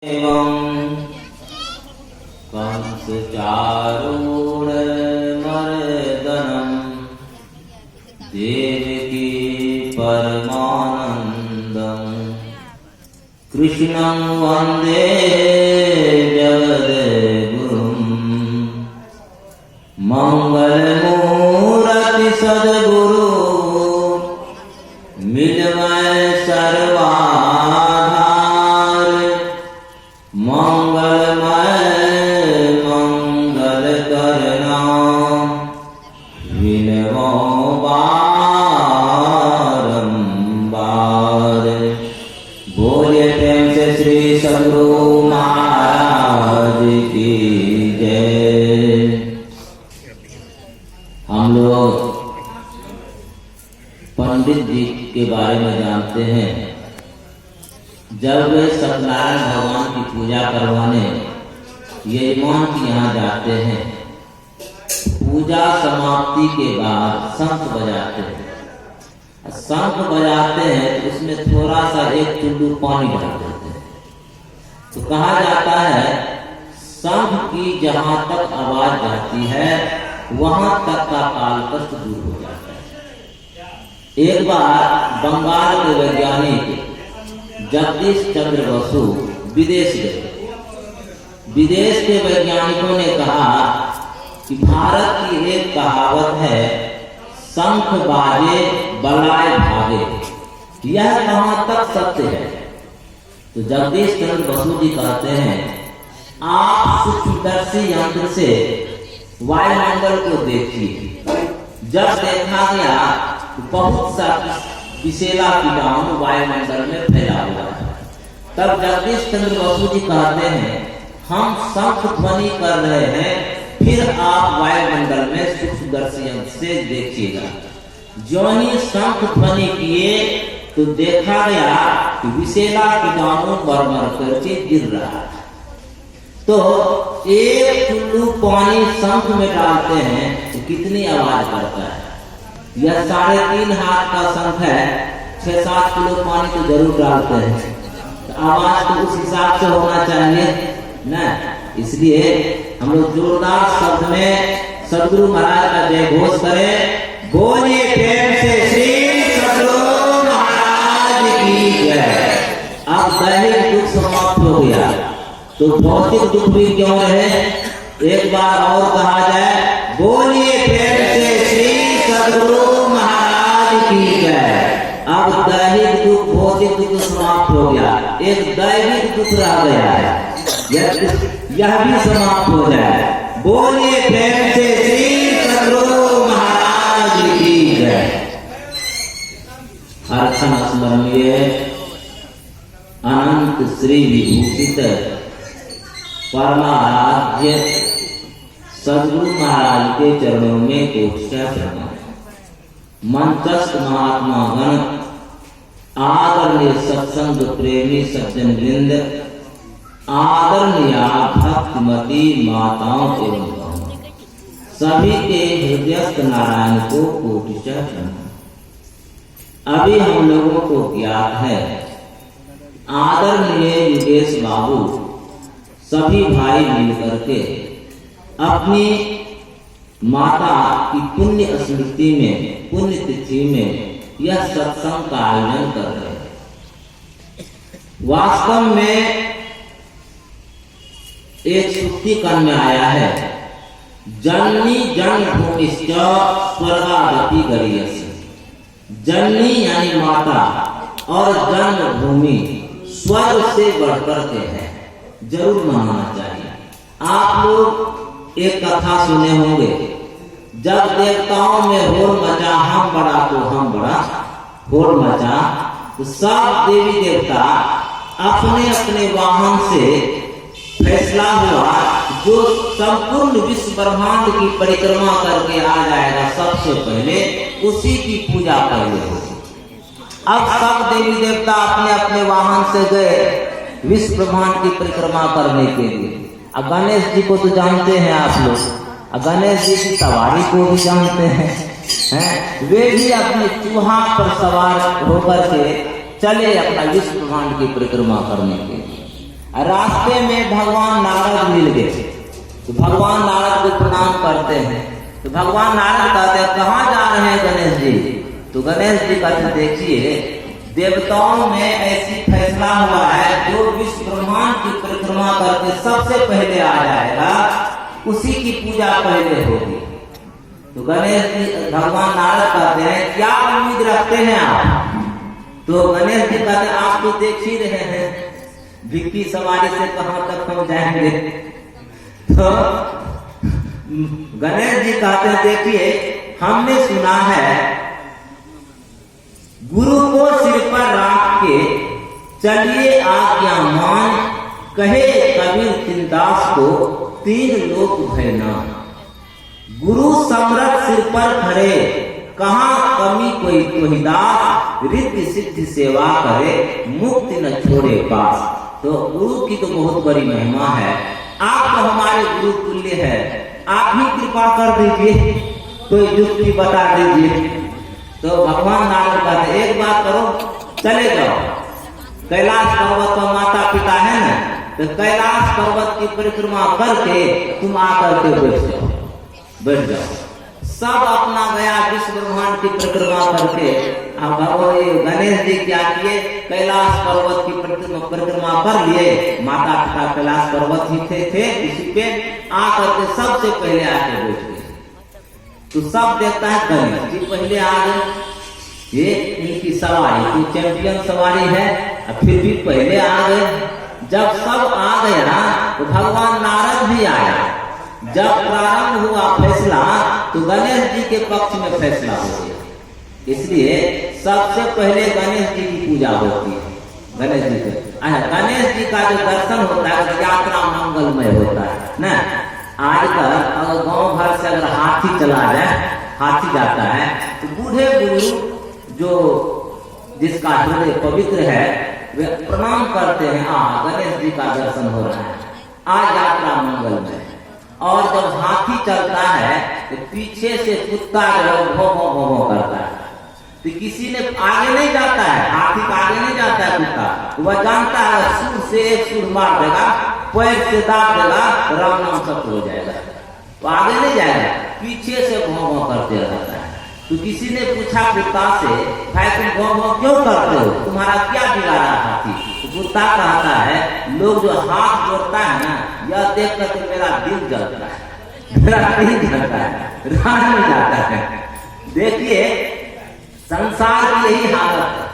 एवं कंस चारूणमर्दनं देवकी परमानन्दं कृष्णं वन्दे जगद्गुरुं मंगलमूर्ति सद्गुरु मिलमय सर्वाधार मंगलमय मंगल करना विनमो बारंबार। बोले प्रेम से श्री सद्गुरु महाराज की जय। हम लोग पंडित जी के बारे में जानते हैं। जब वे सत्यनारायण भगवान की पूजा करवाने यजमान के यहाँ जाते हैं, पूजा समाप्ति के बाद शंख बजाते हैं। शंख बजाते हैं तो उसमें थोड़ा सा एक चुल्लू पानी डाल देते हैं। तो कहा जाता है शंख की जहाँ तक आवाज जाती है वहां तक का काल कष्ट दूर हो जाता है। एक बार बंगाल के वैज्ञानिक जगदीश चंद्र बसु विदेश गए। विदेश के वैज्ञानिकों ने कहा कि भारत की एक कहावत है, शंख बाजे बलाए भागे। यह कहां तक सत्य है? तो जगदीश चंद्र बसु जी कहते हैं, आप सूक्ष्मदर्शी यंत्र से वायुमंडल को देखिए। जब देखा गया तो बहुत सा विषैला कीटाणु वायुमंडल में फैला हुआ है। तब जगदीश चंद्र बसु जी कहते हैं, हम शंख ध्वनि कर रहे हैं, फिर आप वायुमंडल में सूक्ष्मदर्शी यंत्र से देखिएगा। जो ही शंख ध्वनि किए तो देखा गया कि विषैला कीटाणु मर करके गिर रहा है। तो एक चुल्लू पानी शंख में डालते हैं तो कितनी आवाज करता है? यह 3.5 हाथ का शंख है, 6-7 किलो पानी तो जरूर डालते हैं। तो आवाज तो उस हिसाब से होना चाहिए ना। इसलिए हम लोग जोरदार शब्द में सद्गुरु महाराज का जय घोष करें। बोलिए प्रेम से श्री सद्गुरु महाराज की जय। अब दैहिक दुख समाप्त हो गया तो भौतिक दुख भी क्यों रहे? एक बार और कहा जाए, बोलिए प्रेम से श्री सद्गुरु महाराज की जय। अब दैहिक दुख भौतिक दुख समाप्त हो गया, एक दैविक दुख रह गया है, यह भी समाप्त हो जाए। बोलिए प्रेम से श्री सद्गुरु महाराज की जय। हर क्षण स्मरणीय अनंत श्री विभूषित परमाराध्य सद्गुरु महाराज के चरणों में कोटिशः प्रणाम। मंचस्थ महात्मा गण, आदरणीय सत्संग प्रेमी सज्जन वृंद, आदरणीय भक्तिमती माताओं एवं सभी के हृदयस्थ नारायण को कोटिशः प्रणाम। अभी हम लोगों को ज्ञात है, आदरणीय योगेश बाबू सभी भाई मिलकर के अपनी माता की पुण्य स्मृति में, पुण्य तिथि में यह सत्संग का आयोजन कर रहे हैं। वास्तव में एक सूक्तिकरण में आया है, जननी जन्मभूमिश्च स्वर्गादपि गरीयसी। जननी यानी माता और जन्मभूमि स्वर्ग से बढ़कर के है, जरूर मानना चाहिए। आप लोग एक कथा सुने होंगे, जब देवताओं में होड़ मचा, हम बड़ा तो हम बड़ा होड़ मचा, तो सब देवी देवता अपने अपने वाहन से फैसला हुआ जो संपूर्ण विश्व ब्रह्मांड की परिक्रमा करके आ जाएगा सबसे पहले, उसी की पूजा पहले होगी। अब सब देवी देवता अपने अपने वाहन से गए विश्व ब्रह्मांड की परिक्रमा करने के लिए। अब गणेश जी को तो जानते हैं आप लोग, गणेश जी की सवारी को भी जानते हैं, वे भी अपने चूहा पर सवार होकर के चले अपना विश्व ब्रह्मांड की परिक्रमा करने के लिए। रास्ते में भगवान नारद मिल गए, तो भगवान नारद को प्रणाम करते हैं। तो भगवान नारद कहते हैं कहाँ जा रहे हैं गणेश जी? तो गणेश जी कहते देखिए, देवताओं में ऐसी फैसला हुआ है जो विश्व ब्रह्मांड की परिक्रमा करके सबसे पहले आ जाएगा उसी की पूजा पहले होगी। तो गणेश जी भगवान नारद कहते हैं क्या उम्मीद रखते हैं आप? तो गणेश जी कहते हैं आप तो देख ही रहे हैं भिक्की सवारी से कहां तक हम जाएंगे। तो गणेश जी कहते हैं देखिए, हमने सुना है गुरु को सिर पर रख के चलिए आज्ञा मान, कहे कबीर तिनदास को तीन लोक भयना। गुरु सम्रत सिर पर खड़े, कहाँ कमी कोई कोहिदास, रिद्धि सिद्धि सेवा करे, मुक्ति न छोड़े पास। तो गुरु की तो बहुत बड़ी महिमा है, आप तो हमारे गुरु तुल्य है, आप ही कृपा कर दीजिए, कोई युक्ति बता दीजिए। तो भगवान नारद कहते एक बात करो, चले जाओ कैलाश पर्वत पर माता पिता है ना, तो कैलाश पर्वत की परिक्रमा करके तुम आकर के बैठ जाओ। सब अपना गया विश्व ब्रह्मांड की परिक्रमा करके। अब भगवान गणेश जी क्या किए, कैलाश पर्वत की परिक्रमा कर लिए, माता पिता कैलाश पर्वत ही थे इसी पे आकर के सबसे पहले आके बैठ गए। तो सब देखता है गणेश जी पहले आ गए, ये इनकी सवारी की चैंपियन सवारी है, फिर भी पहले आ गए। जब सब आ गए ना तो भगवान नारद भी आया। जब प्रारंभ हुआ फैसला तो गणेश जी के पक्ष में फैसला हो गया, इसलिए सबसे पहले गणेश जी की पूजा होती है। गणेश जी गणेश जी का जो दर्शन होता है यात्रा मंगलमय होता है ना। आजकल अगर गांव भर से अगर हाथी चला जाए, हाथी जाता है तो बूढ़े बुजुर्ग जो जिसका हृदय पवित्र है वे प्रणाम करते हैं, गणेश जी का दर्शन हो रहा है, आज यात्रा मंगलमय। और जब हाथी चलता है तो पीछे से कुत्ता भो भो भो भो करता है, तो किसी ने आगे नहीं जाता है, हाथी का आगे नहीं जाता है कुत्ता, तो वह जानता है सूर से एक सूर मार देगा, पैर से दाब देगा, राम नाम सत्य हो जाएगा, तो आगे नहीं जाएगा, पीछे से भो भो करते रहता है। तो किसी ने पूछा कुत्ता से, भाई तुम भो भो क्यों करते हो, तुम्हारा क्या बिगाड़ा हाथी? तो कुत्ता कहता है लोग जो हाथ जोड़ता है ना, यह देख कर मेरा दिल जलता है, मेरा दिल जलता है, राह में जाता है। देखिए संसार की यही हालत है,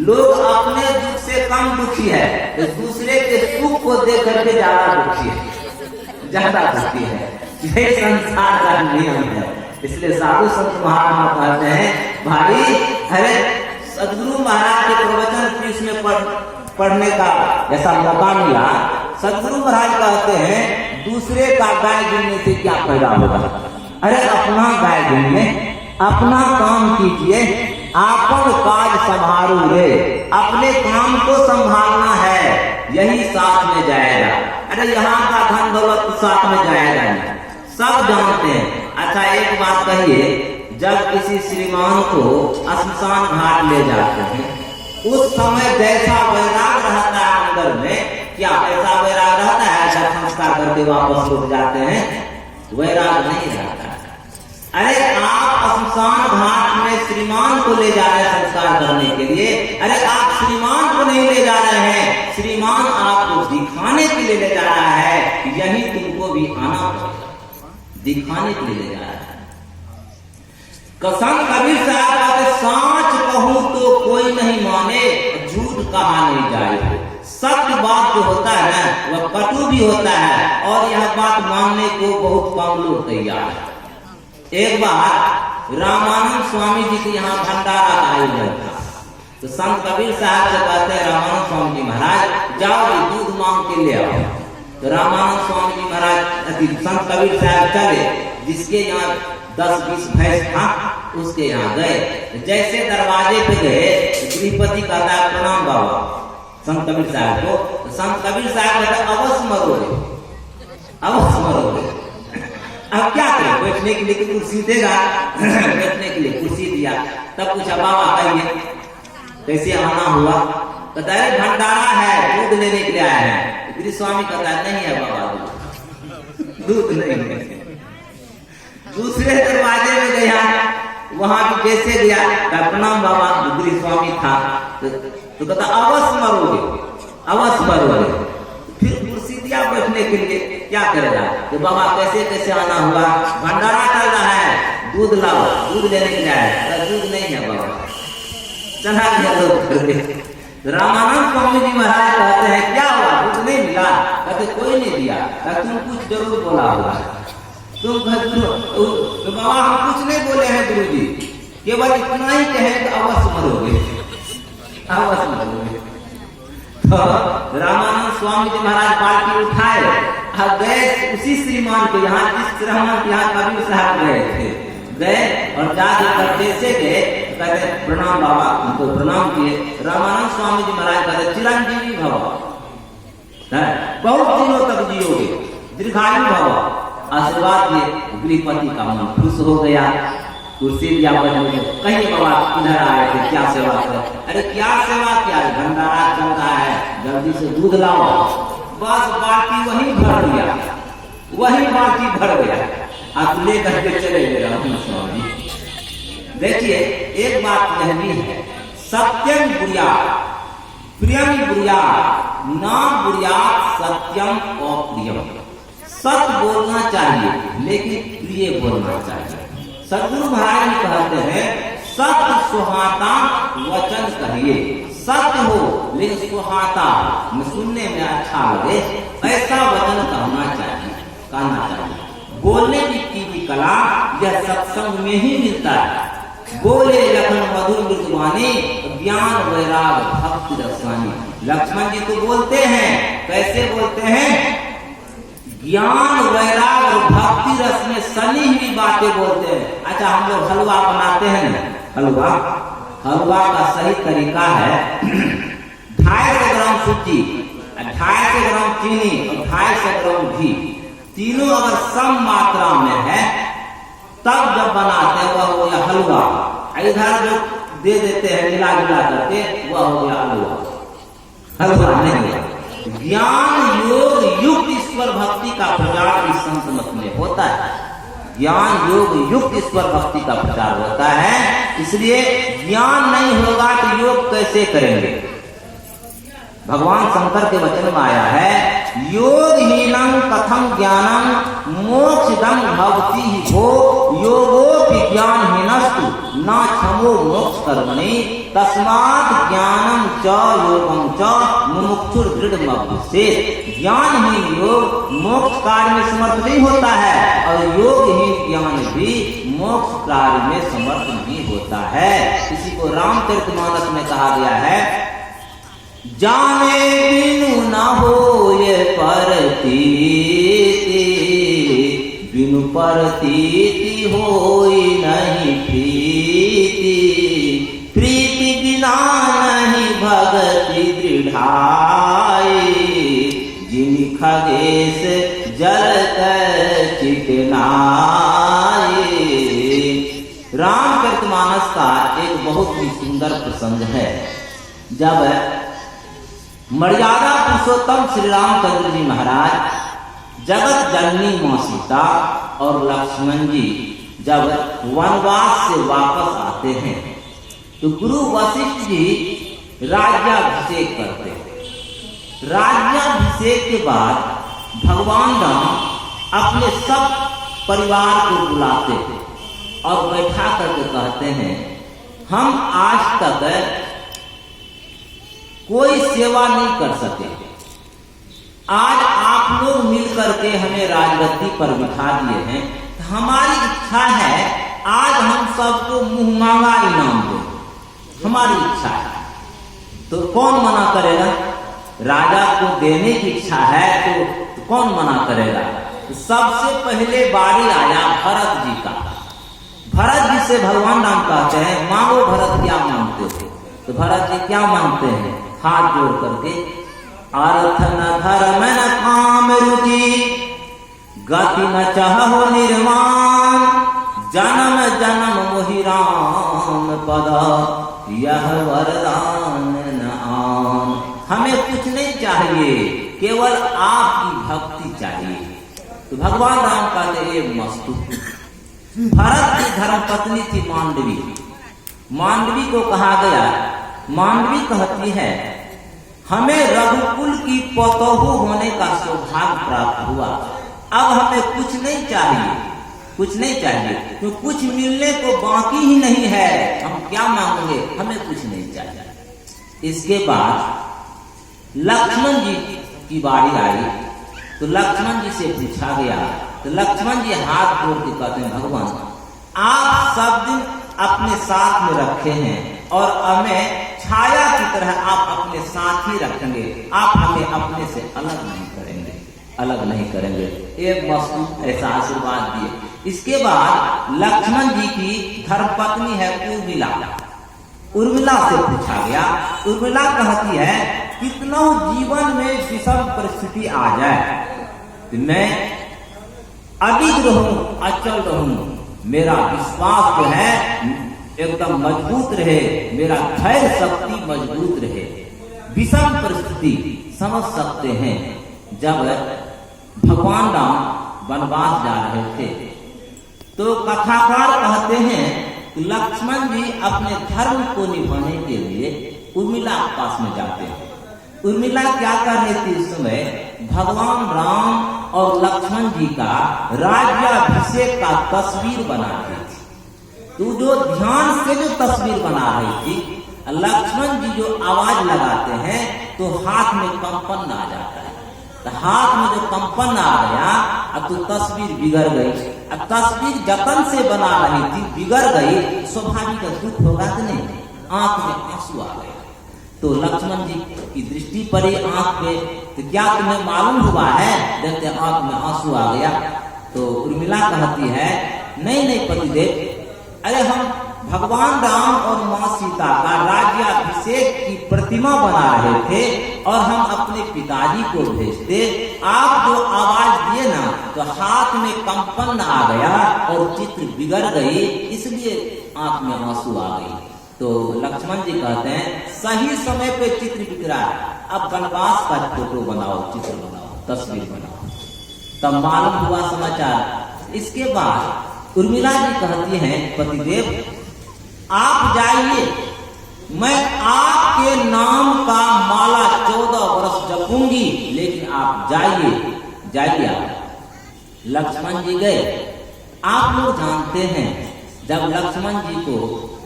लोग अपने दुख से कम दुखी है, तो दूसरे के सुख को देख करके ज्यादा दुखी है, ज्यादा दुखी है। ये संसार का नियम है। इसलिए साधु संत महात्मा कहते हैं भाई, अरे सदगुरु महाराज के प्रवचन इसमें पढ़ने का ऐसा मौका मिला। सदगुरु महाराज कहते हैं दूसरे का गाय गिनने से क्या फायदा होगा, अरे अपना गाय गिनने, अपना काम कीजिए, आपन काज संभालो रे, अपने काम को संभालना है, यही साथ में जाएगा। अरे यहाँ का धन दौलत साथ में जाएगा नहीं, सब जानते हैं। अच्छा एक बात कहिए, जब किसी श्रीमान को श्मशान घाट ले जाते हैं उस समय जैसा वैराग रहता है अंदर में, क्या ऐसा वैराग रहता है जब संस्कार करके वापस लौट जाते हैं? वैराग नहीं रहता। अरे आप श्मशान घाट में श्रीमान को ले जा रहे हैं संस्कार करने के लिए, अरे आप श्रीमान को नहीं ले जा रहे हैं, श्रीमान आपको दिखाने के लिए ले जा रहा है, यही तुमको भी आना पड़ेगा, दिखाने के लिए ले जा रहा है। कसम कबीर साहब कहते सांच कहूं तो कोई नहीं माने, झूठ कहा नहीं जाए। सत्य बात जो होता है ना वह कटु भी होता है, और यह बात मानने को बहुत कम लोग तैयार है। एक बार रामानंद स्वामी जी के यहाँ भंडारा का आयोजन था, तो संत कबीर साहब से कहते हैं रामानंद स्वामी जी महाराज जाओ दूध मांग के ले आओ। तो रामानंद स्वामी जी महाराज संत कबीर साहब चले, जिसके यहाँ 10-20 भैंस था उसके यहाँ गए। जैसे दरवाजे पे गए गृहपति कहता है प्रणाम बाबा संत कबीर साहब को। तो संत कबीर साहब कहता अवश्य मरोगे, अवश्य मरोगे। अब क्या करें, बैठने के लिए कुर्सी देगा, बैठने के लिए कुर्सी दिया। तब पूछा बाबा कहिए कैसे आना हुआ? कहता है भंडारा है, दूध लेने के लिए आए हैं। गिरी स्वामी कहता है नहीं है बाबा, दूध नहीं है। दूसरे दरवाजे में गया, वहां भी जैसे गया, प्रणाम बाबा, गिरी स्वामी था। तो कहता अवश्य मरोगे, अवश्य मरोगे। फिर कुर्सी दिया बैठने के लिए, क्या करेगा कि बाबा कैसे कैसे आना हुआ, भंडारा चल रहा है, दूध लाओ, दूध लेने के लिए। दूध नहीं है बाबा, चला गया लोग। रामानंद स्वामी जी महाराज कहते हैं क्या हुआ, दूध नहीं मिला? कहते कोई नहीं दिया। तुम कुछ जरूर बोला होगा। तुम तो बाबा हम कुछ नहीं बोले हैं गुरु जी, केवल इतना ही कहे कि अवश्य मरोगे, अवश्य मरोगे। तो रामानंद स्वामी जी महाराज पालकी उठाए और गए उसी श्रीमान के यहाँ, जिस श्रीमान के यहाँ कबीर साहब गए थे, गए और जाकर जैसे गए, कहते प्रणाम बाबा, उनको प्रणाम किए। रामानंद स्वामी जी महाराज कहते चिरंजीवी भव, बहुत दिनों तक जियोगे, दीर्घायु भव, आशीर्वाद दिए। गृहपति का मन खुश हो गया। कुर्सी दिया बैठने, कहिए बाबा किधर आए थे, क्या सेवा कर? अरे क्या सेवा, क्या भंडारा चल रहा है, जल्दी से दूध लाओ। बस बाल्टी वही भर दिया, वही बाल्टी भर गया, आप लेकर के चले गए रामानंद स्वामी। देखिए एक बात यह भी है, सत्यम बुरियात प्रियम बुरियात ना बुरियात सत्यम अप्रियम। सत्य बोलना चाहिए लेकिन प्रिय बोलना चाहिए। सदगुरु महाराज जी कहते हैं सत्य सुहाता वचन कहिए, सत्य हो लेकिन सुहाता सुनने में अच्छा लगे, ऐसा वचन कहना चाहिए, कहना चाहिए। बोलने की कला यह सत्संग में ही मिलता है। बोले लखन मधुर मृदुवाणी, ज्ञान वैराग भक्ति रसानी। लक्ष्मण जी तो बोलते हैं, कैसे बोलते हैं? ज्ञान वैराग और भक्ति रस में सनी हुई बातें बोलते हैं। अच्छा हम लोग हलवा बनाते हैं ना, हलवा, हलवा का सही तरीका है 250 ग्राम सूजी, 250 ग्राम चीनी और 250 ग्राम घी, तीनों अगर सम मात्रा में है तब जब बनाते हैं वह हो गया हलवा। इधर जो दे देते हैं मिला मिला करके वह हो गया हलवा, हलवा नहीं है। ज्ञान योग युक्त ईश्वर भक्ति का प्रचार इस संत मत में होता है। ज्ञान योग युक्त ईश्वर भक्ति का प्रचार होता है, इसलिए ज्ञान नहीं होगा तो योग कैसे करेंगे? भगवान शंकर के वचन में आया है योगहीनं कथम ज्ञानम मोक्षदं भवति हो योगोपि ज्ञानहीनस्तु न क्षमो मोक्ष कर्मणि तस्मात् ज्ञानम च योगम च मुमुक्षुर दृढ़मभ्यसेत्। ज्ञानहीन योग मोक्ष कार्य में समर्थ नहीं होता है और योगहीन ज्ञान भी मोक्ष कार्य में समर्थ नहीं होता है। इसी को रामचरितमानस में कहा गया है जाने बिनु न होए परतीति, बिनु परतीति होई नहीं प्रीति, प्रीति बिना नहीं भगति दृढ़ाई, जिन खगेश जलत चिकनाई। रामचरितमानस का एक बहुत ही सुंदर प्रसंग है, जब मर्यादा पुरुषोत्तम श्री रामचंद्र जी महाराज जगत जननी मां सीता और लक्ष्मण जी जब वनवास से वापस आते हैं तो गुरु वशिष्ठ जी राज्याभिषेक करते हैं। राज्याभिषेक के बाद भगवान राम अपने सब परिवार को बुलाते हैं और बैठा करके कहते हैं हम आज तक कोई सेवा नहीं कर सके, आज आप लोग मिलकर के हमें राजगद्दी पर बिठा दिए हैं, तो हमारी इच्छा है आज हम सबको मुंह मांगा इनाम दो, हमारी इच्छा है। तो कौन मना करेगा? राजा को देने की इच्छा है तो कौन मना करेगा? तो सबसे पहले बारी आया भरत जी का। भरत जी से भगवान राम कहते हैं मांगो भरत क्या मांगते थे? तो भरत जी क्या मांगते हैं? हाथ जोड़ करके अर्थ न धर्म न काम रुचि, गति न चाहो निर्माण, जन्म जन्म मोहि राम पद, यह वरदान न आन। हमें कुछ नहीं चाहिए, केवल आपकी भक्ति चाहिए। तो भगवान राम कहते ये मस्तु। भरत की धर्मपत्नी थी मांडवी। मांडवी को कहा गया, मांडवी कहती है हमें रघुकुल की पतोहू होने का सौभाग्य प्राप्त हुआ, अब हमें कुछ नहीं चाहिए, कुछ नहीं चाहिए, तो कुछ मिलने को बाकी ही नहीं है, हम क्या मांगेंगे, हमें कुछ नहीं चाहिए। इसके बाद लक्ष्मण जी की बारी आई, तो लक्ष्मण जी से पूछा गया, तो लक्ष्मण जी हाथ जोड़ के कहते हैं भगवान आप सब दिन अपने साथ में रखे हैं और हमें छाया की तरह आप अपने साथ ही रखेंगे, आप हमें अपने से अलग नहीं करेंगे, अलग नहीं करेंगे। एक मस्तूक ऐसा आशीर्वाद दिए। इसके बाद लक्ष्मण जी की धर्मपत्नी है उर्मिला। उर्मिला से पूछा गया, उर्मिला कहती है कितना जीवन में विषम परिस्थिति आ जाए तो मैं अडिग रहूं, अचल रहूं, मेरा विश्वास जो है एकदम मजबूत रहे, मेरा धैर्य शक्ति मजबूत रहे। विषम परिस्थिति समझ सकते हैं, जब भगवान राम वनवास जा रहे थे तो कथाकार कहते हैं कि लक्ष्मण जी अपने धर्म को निभाने के लिए उर्मिला के पास में जाते हैं। उर्मिला क्या कर रही थी उस समय, भगवान राम और लक्ष्मण जी का राज्याभिषेक का तस्वीर बना रही थी। तो जो ध्यान से जो तस्वीर बना रही थी, लक्ष्मण जी जो आवाज लगाते हैं तो हाथ में कंपन आ जाता है, तो हाथ में जो कंपन आ गया अब तो तस्वीर बिगड़ गई। अब तस्वीर जतन से बना रही थी बिगड़ गई, स्वाभाविक दुख होगा कि नहीं, आंख में आंसू आ गए। तो लक्ष्मण जी की दृष्टि पड़ी आंख पे, तो क्या तुम्हें मालूम हुआ है, देखते आंख में आंसू आ गया। तो उर्मिला कहती है नहीं नहीं पतिदेव, अरे हम भगवान राम और माँ सीता का राज्याभिषेक की प्रतिमा बना रहे थे और हम अपने पिताजी को भेजते, आप जो आवाज दिए ना तो हाथ में कंपन आ गया और चित्र बिगड़ गई, इसलिए आंख में आंसू आ गई। तो लक्ष्मण जी कहते हैं सही समय पे चित्र बिगड़ा है, अब वनवास का फोटो बनाओ, चित्र बनाओ, तस्वीर बनाओ, तब मालूम हुआ समाचार। इसके बाद उर्मिला जी कहती हैं पतिदेव आप जाइए, मैं आपके नाम का माला 14 वर्ष जपूंगी, लेकिन आप जाइए, जाइए आप। लक्ष्मण जी गए। आप लोग जानते हैं जब लक्ष्मण जी को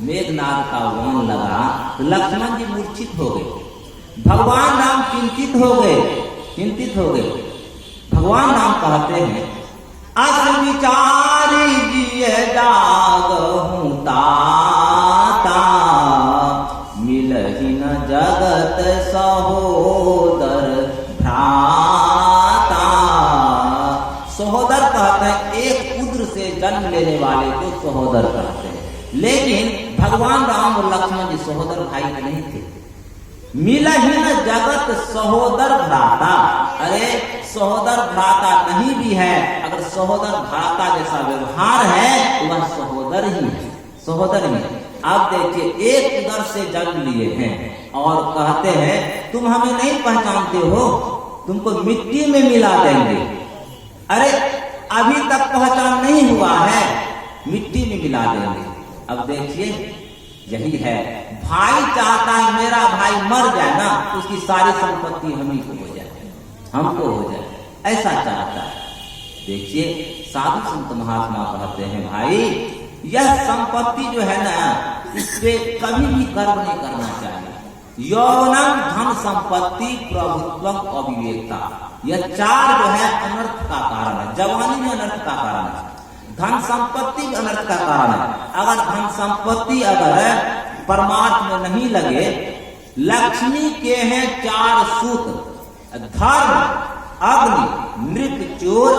मेघनाद का वाण लगा तो लक्ष्मण जी मूर्छित हो गए, भगवान राम चिंतित हो गए, चिंतित हो गए। भगवान राम कहते हैं अस विचारी जिय जागहु ताता, मिलहि न जगत सहोदर भ्राता। सहोदर कहते हैं एक पुत्र से जन्म लेने वाले को सहोदर कहते हैं, लेकिन भगवान राम और लक्ष्मण जी सहोदर भाई नहीं थे। मिलहि न जगत सहोदर भ्राता, अरे सहोदर भ्राता नहीं भी है, अगर सहोदर भ्राता जैसा व्यवहार है तो वह सहोदर ही है, सहोदर ही है। आप देखिए एक उदर से जन्म लिए हैं और कहते हैं तुम हमें नहीं पहचानते हो, तुमको मिट्टी में मिला देंगे। अरे अभी तक पहचान नहीं हुआ है, मिट्टी में मिला देंगे। अब देखिए यही है, भाई चाहता है मेरा भाई मर जाए ना, उसकी सारी संपत्ति हम ही को हो जाए, हमको हो जाए, ऐसा चाहता है। देखिए साधु संत महात्मा कहते हैं भाई यह संपत्ति जो है ना, इससे कभी भी कर्म नहीं करना चाहिए। यौवनम धन संपत्ति प्रभुत्वम अविवेकता, यह चार जो है अनर्थ का कारण है। जवानी में अनर्थ का कारण है, धन संपत्ति भी अनर्थ का कारण है। अगर धन संपत्ति अगर परमार्थ में नहीं लगे, लक्ष्मी के हैं चार सूत्र, धर्म अग्नि नृप चोर,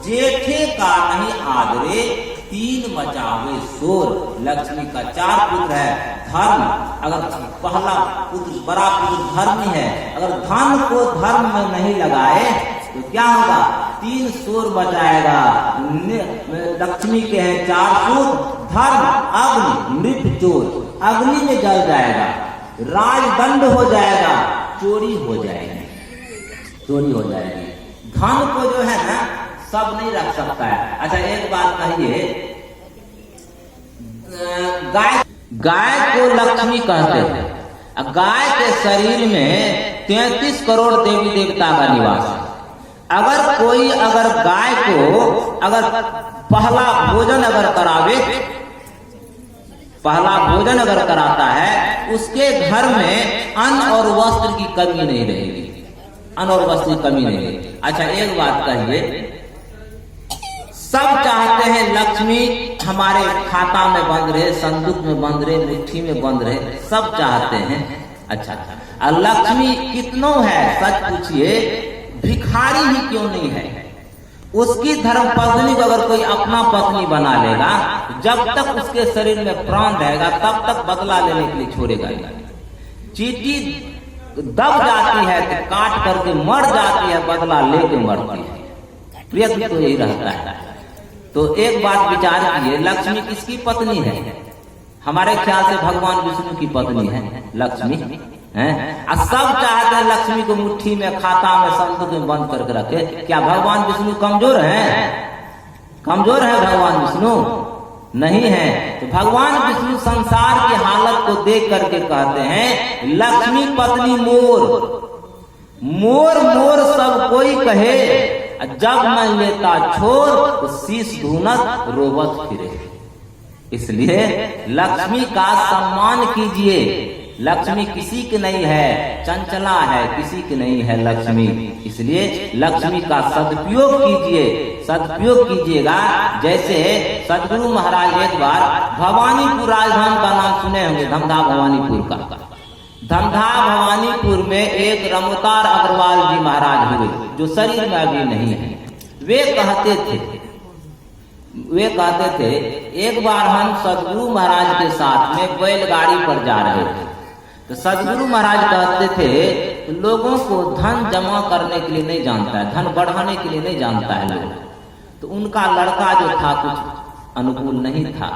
जेठे का नहीं आदरे, तीन मचावे शोर। लक्ष्मी का चार पुत्र है, धर्म, अगर पहला पुत्र बड़ा पुत्र धर्म है, अगर धन को धर्म में नहीं लगाए तो क्या होगा, तीन शोर बचाएगा। लक्ष्मी के हैं चार सूत्र, धर्म अग्नि नृप चोर, अग्नि में जल जाएगा, राजदंड हो जाएगा, चोरी हो जाएगी। चोरी हो जाएगी। धन को जो है ना सब नहीं रख सकता है। अच्छा एक बात कहिए, गाय को लक्ष्मी कहते हैं। गाय के शरीर में 33 करोड़ देवी देवता का निवास है। अगर कोई गाय को पहला भोजन कराता है, उसके घर में अन्न और वस्त्र की कमी नहीं रहेगी, अन्न और वस्त्र की कमी नहीं रहेगी। अच्छा एक बात कहिए, सब चाहते हैं लक्ष्मी हमारे खाता में बंद रहे, संदूक में बंद रहे, मुट्ठी में बंद रहे, सब चाहते हैं। अच्छा और लक्ष्मी कितनों है सच पूछिए, भिखारी ही क्यों नहीं है? उसकी धर्म पत्नी को अगर कोई अपना पत्नी बना लेगा, जब तक उसके शरीर में प्राण रहेगा तब तक बदला लेने के लिए छोड़ेगा नहीं। चींटी दब जाती है तो काट करके मर जाती है, बदला लेके मरती है। प्रयत्न तो यही रहता है। तो एक बात विचार कीजिए, लक्ष्मी किसकी पत्नी है? हमारे ख्याल से भगवान विष्णु की पत्नी है लक्ष्मी है। सब चाहते हैं लक्ष्मी को मुट्ठी में, खाता में, संदूक में बंद करके रखे। क्या भगवान विष्णु कमजोर हैं? कमजोर है भगवान विष्णु? नहीं है। तो भगवान विष्णु संसार की हालत को देख करके कहते हैं, लक्ष्मी पत्नी मोर, मोर मोर सब कोई कहे, जब मैं लेता छोर तो शीश धूनत रोवत फिरे। इसलिए लक्ष्मी का सम्मान कीजिए। लक्ष्मी किसी की नहीं है, चंचला है, किसी की नहीं है लक्ष्मी। इसलिए लक्ष्मी का सदुपयोग कीजिए, सदुपयोग कीजिएगा। जैसे सदगुरु महाराज एक बार भवानीपुर राजधानी का नाम सुने होंगे, धमधा भवानीपुर का। धमधा भवानीपुर में एक रमोतार अग्रवाल जी महाराज हुए, जो शरीर में अभी नहीं है। वे कहते थे एक बार हम सदगुरु महाराज के साथ में बैलगाड़ी पर जा रहे थे, तो सदगुरु महाराज कहते थे लोगों को धन जमा करने के लिए नहीं जानता है, धन बढ़ाने के लिए नहीं जानता है लोग। तो उनका लड़का जो था कुछ अनुकूल नहीं था,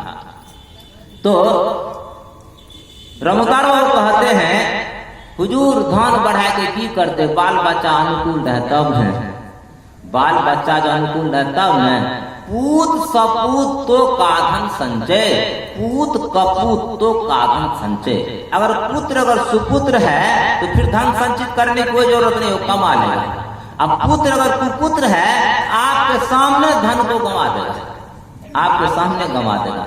तो रमोतार बाबू कहते हैं हुजूर धन बढ़ा के की करते, बाल बच्चा अनुकूल रहे तब है, बाल बच्चा जो अनुकूल रहे तब है। पूत सपूत तो काधन संचय, पूत कपूत तो काधन संचय। अगर पुत्र अगर सुपुत्र है तो फिर धन संचित करने की कोई जरूरत नहीं हो, कमा लेगा। अब पुत्र अगर कुपुत्र है, आपके सामने धन को गंवा देगा, आपके सामने गंवा देगा।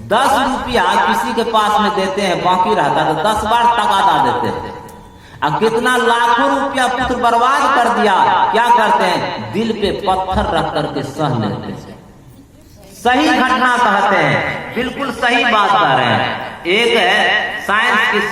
10 रुपया किसी के पास में देते हैं, बाकी रहता तो 10 बार तगादा देते थे। अब कितना लाखों रुपया पुत्र बर्बाद कर दिया, क्या करते हैं? दिल पे पत्थर रख करके सह लेते हैं। सही घटना कहते हैं, बिल्कुल सही बात कह रहे हैं। एक है साइंस की